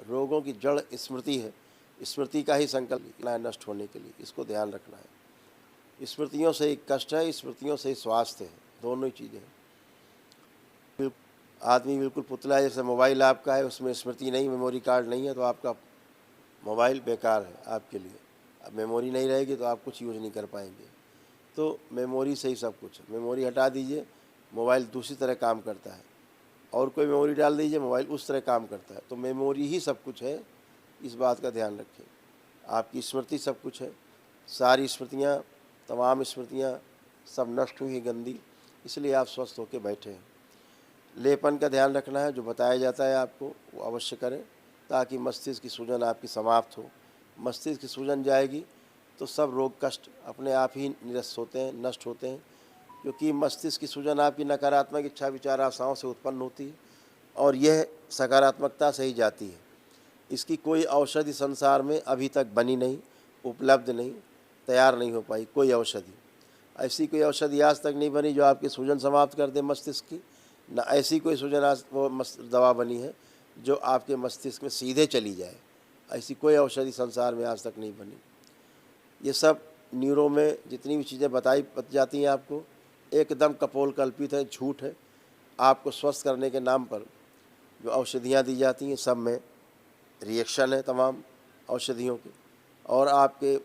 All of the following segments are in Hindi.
रोगों की जड़ स्मृति है। स्मृति का ही संकल्प है नष्ट होने के लिए, इसको ध्यान रखना है। स्मृतियों से ही कष्ट है, स्मृतियों से ही स्वास्थ्य है, दोनों ही चीज़ें हैं। आदमी बिल्कुल पुतला है, जैसे मोबाइल आपका है, उसमें स्मृति नहीं, मेमोरी कार्ड नहीं है, तो आपका मोबाइल बेकार है आपके लिए। अब मेमोरी नहीं रहेगी तो आप कुछ यूज़ नहीं कर पाएंगे। तो मेमोरी से ही सब कुछ है। मेमोरी हटा दीजिए, मोबाइल दूसरी तरह काम करता है, और कोई मेमोरी डाल दीजिए, मोबाइल उस तरह काम करता है। तो मेमोरी ही सब कुछ है, इस बात का ध्यान रखें। आपकी स्मृति सब कुछ है। सारी स्मृतियाँ, तमाम स्मृतियाँ सब नष्ट हुई हैं, गंदी, इसलिए आप स्वस्थ होकर बैठे हैं। लेपन का ध्यान रखना है, जो बताया जाता है आपको वो अवश्य करें, ताकि मस्तिष्क की सूजन आपकी समाप्त हो। मस्तिष्क की सूजन जाएगी तो सब रोग कष्ट अपने आप ही निरस्त होते हैं, नष्ट होते हैं, क्योंकि मस्तिष्क की सूजन आपकी नकारात्मक इच्छा विचार आशाओं से उत्पन्न होती है, और यह सकारात्मकता से ही जाती है। इसकी कोई औषधि संसार में अभी तक बनी नहीं, उपलब्ध नहीं, तैयार नहीं हो पाई कोई औषधि। ऐसी कोई औषधि आज तक नहीं बनी जो आपकी सूजन समाप्त कर दे मस्तिष्क की, न ऐसी कोई सूजन आज वो दवा बनी है जो आपके मस्तिष्क में सीधे चली जाए। ऐसी कोई औषधि संसार में आज तक नहीं बनी। ये सब न्यूरो में जितनी भी चीज़ें बत जाती हैं आपको, एकदम कपोल कल्पित है, झूठ है। आपको स्वस्थ करने के नाम पर जो औषधियाँ दी जाती हैं, सब में रिएक्शन है तमाम औषधियों के, और आपके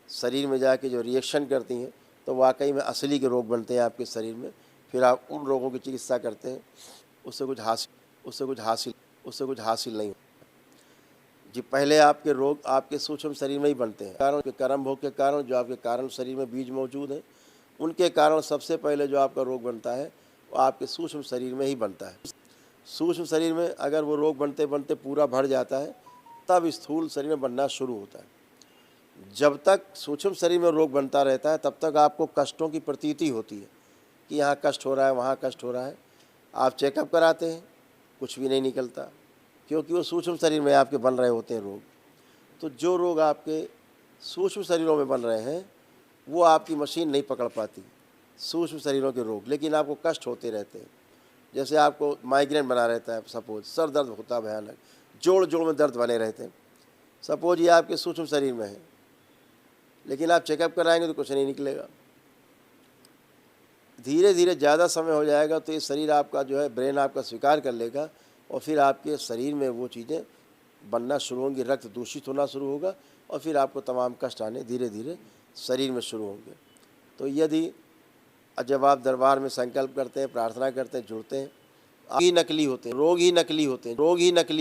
शरीर में जाके जो रिएक्शन करती हैं तो वाकई में असली के रोग बनते हैं आपके शरीर में। फिर आप उन रोगों की चिकित्सा करते हैं, उससे कुछ हासिल नहीं। जी, पहले आपके रोग आपके सूक्ष्म शरीर में ही बनते हैं, कारण के कर्म भोग के कारण, जो आपके कारण शरीर में बीज मौजूद है, उनके कारण सबसे पहले जो आपका रोग बनता है वो आपके सूक्ष्म शरीर में ही बनता है। सूक्ष्म शरीर में अगर वो रोग बनते बनते पूरा भर जाता है, तब स्थूल शरीर में बनना शुरू होता है। जब तक सूक्ष्म शरीर में रोग बनता रहता है, तब तक आपको कष्टों की प्रतीति होती है कि यहाँ कष्ट हो रहा है, वहाँ कष्ट हो रहा है। आप चेकअप कराते हैं, कुछ भी नहीं निकलता, क्योंकि वो सूक्ष्म शरीर में आपके बन रहे होते हैं रोग। तो जो रोग आपके सूक्ष्म शरीरों में बन रहे हैं वो आपकी मशीन नहीं पकड़ पाती, सूक्ष्म शरीरों के रोग, लेकिन आपको कष्ट होते रहते हैं। जैसे आपको माइग्रेन बना रहता है, सपोज सर दर्द होता है भयानक, जोड़ जोड़ में दर्द बने रहते हैं, सपोज ये आपके सूक्ष्म शरीर में है, लेकिन आप चेकअप कराएंगे तो कुछ नहीं निकलेगा। धीरे धीरे ज़्यादा समय हो जाएगा तो ये शरीर आपका जो है, ब्रेन आपका स्वीकार कर लेगा, और फिर आपके शरीर में वो चीज़ें बनना शुरू होंगी, रक्त दूषित होना शुरू होगा, और फिर आपको तमाम कष्ट आने धीरे धीरे शरीर में शुरू होंगे। तो यदि जब आप दरबार में संकल्प करते हैं, प्रार्थना करते हैं, जुड़ते हैं, आप ही नकली होते हैं, रोग ही नकली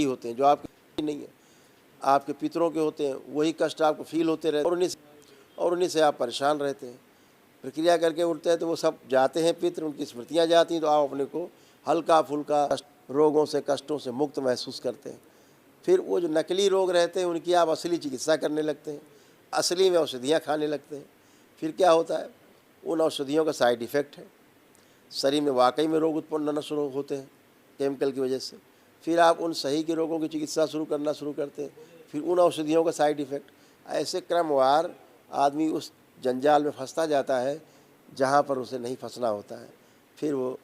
होते हैं, जो आपके नहीं है, आपके पितरों के होते हैं, वही कष्ट आपको फील होते रहते हैं, और उन्हीं से आप परेशान रहते हैं। प्रक्रिया करके उठते हैं तो वो सब जाते हैं पितर, उनकी स्मृतियाँ जाती हैं, तो आप अपने को हल्का फुल्का रोगों से, कष्टों से मुक्त महसूस करते हैं। फिर वो जो नकली रोग रहते हैं उनकी आप असली चिकित्सा करने लगते हैं, असली में औषधियाँ खाने लगते हैं। फिर क्या होता है, उन औषधियों का साइड इफ़ेक्ट है, शरीर में वाकई में रोग उत्पन्न होना शुरू होते हैं केमिकल की वजह से। फिर आप उन सही के रोगों की चिकित्सा करना शुरू करते हैं, फिर उन औषधियों का साइड इफ़ेक्ट। ऐसे क्रमवार आदमी उस जंजाल में फंसता जाता है जहाँ पर उसे नहीं फंसना होता है। फिर वो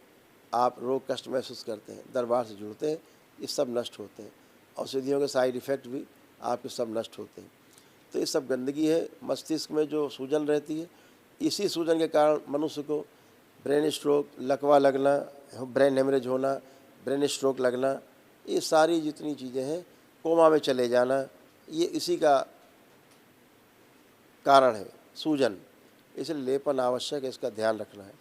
आप रोग कष्ट महसूस करते हैं, दरबार से जुड़ते हैं, ये सब नष्ट होते हैं। औषधियों के साइड इफ़ेक्ट भी आपके सब नष्ट होते हैं। तो ये सब गंदगी है। मस्तिष्क में जो सूजन रहती है, इसी सूजन के कारण मनुष्य को ब्रेन स्ट्रोक, लकवा लगना, ब्रेन हेमरेज होना, ब्रेन स्ट्रोक लगना, ये सारी जितनी चीज़ें हैं, कोमा में चले जाना, ये इसी का कारण है, सूजन। इसलिए लेपन आवश्यक है, इसका ध्यान रखना है।